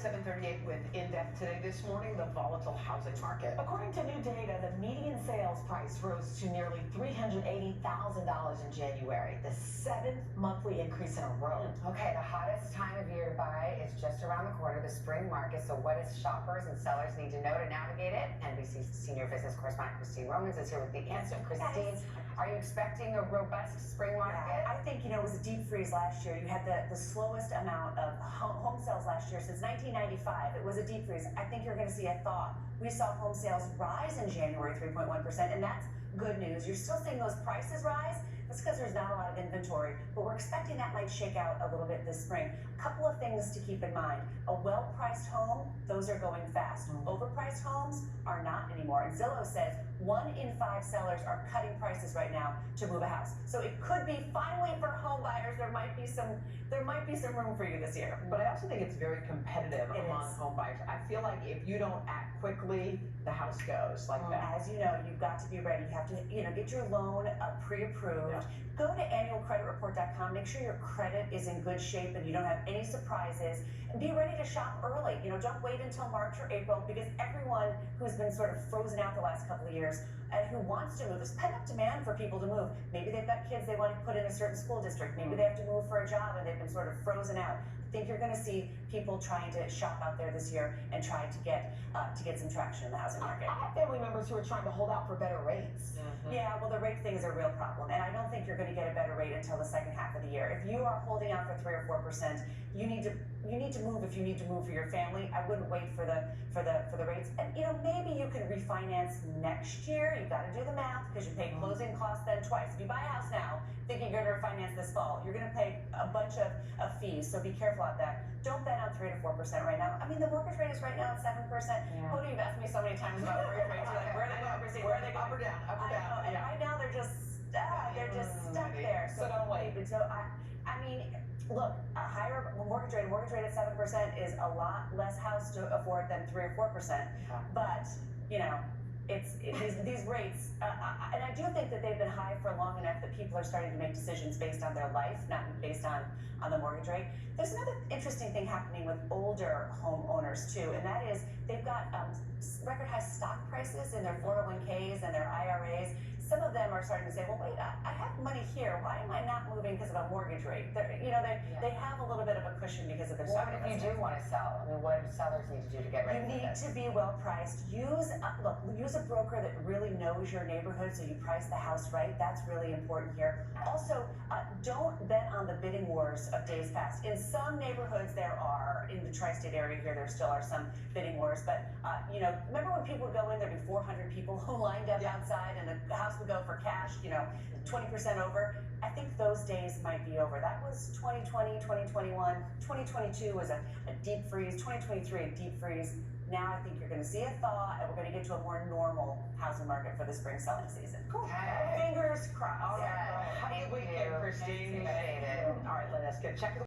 7:38 with In-Depth today. This morning, the volatile housing market. According to new data, the median sales price rose to nearly $380,000 in January, the 7th monthly increase in a row. Okay, the hottest time of year to buy is just around the corner, the spring market. So what does shoppers and sellers need to know to navigate it? NBC senior business correspondent Christine Romans is here with the answer. Christine, are you expecting a robust spring market? Yeah, I think, it was a deep freeze last year. You had the slowest amount of home sales last year since 1995. It was a deep freeze. I think you're going to see a thaw. We saw home sales rise in January 3.1%, and that's good news. You're still seeing those prices rise. That's because there's not a lot of inventory, but we're expecting that might shake out a little bit this spring. A couple of things to keep in mind. A well-priced home, those are going fast. Overpriced homes are not anymore. And Zillow says 1 in 5 sellers are cutting prices right now to move a house. So it could be finally for home buyers, there might be some room for you this year. But I also think it's very competitive among home buyers. I feel like if you don't act quickly, the house goes like that. As you know, you've got to be ready. You have to, get your loan pre-approved. Yeah. Go to annualcreditreport.com. Make sure your credit is in good shape and you don't have any surprises. And be ready to shop early. Don't wait until March or April, because everyone who's been sort of frozen out the last couple of years and who wants to move, there's pent-up demand for people to move. Maybe they've got kids they want to put in a certain school district. Maybe they have to move for a job and they've been sort of frozen out. I think you're going to see people trying to shop out there this year and try to get some traction in the housing market. I have family members who are trying to hold out for better rates. Yeah, well, the rate thing is a real problem, and I don't think you're going to get a better rate until the second half of the year. If you are holding out for 3 or 4%, you need to move if you need to move for your family. I wouldn't wait for the rates. And maybe you can refinance next year. You've got to do the math, because you pay closing costs then twice. If you buy a house now thinking you're going to refinance this fall, you're going to pay a bunch of fees. So be careful about that. Don't bet on 3 to 4% right now. I mean, the mortgage rate is right now at 7%. Oh, you've asked me so many times about mortgage rates. You're like, where are they going? Where are they going? Up or down? Up or down? And right now they're just stuck there. So don't wait. So I mean, look, a higher mortgage rate at 7% is a lot less house to afford than 3 or 4%. But these rates, and I do think that they've been high for long enough that people are starting to make decisions based on their life, not based on the mortgage rate. There's another interesting thing happening with older homeowners too, and that is they've got record high stock prices in their 401ks and their IRAs. Some of them are starting to say, well, wait, I have money here. Why am I not moving because of a mortgage rate? They have a little bit of a cushion because of their stock. What if you do want to sell? I mean, what do sellers need to do to get ready? You need to be well priced. Use a broker that really knows your neighborhood, so you price the house right. That's really important here. Also, don't bet on the bidding wars of days past. In some neighborhoods there are, in the tri-state area here, there still are some bidding wars. But remember when people would go in, there'd be 400 people who lined up outside, and the house would go for cash, 20% over. I think those days might be over. That was 2020, 2021. 2022 was a deep freeze. 2023, a deep freeze. Now I think you're going to see a thaw, and we're going to get to a more normal housing market for the spring selling season. Cool. Fingers crossed. All right. Happy weekend, Christine. Appreciate it. All right, let us get check.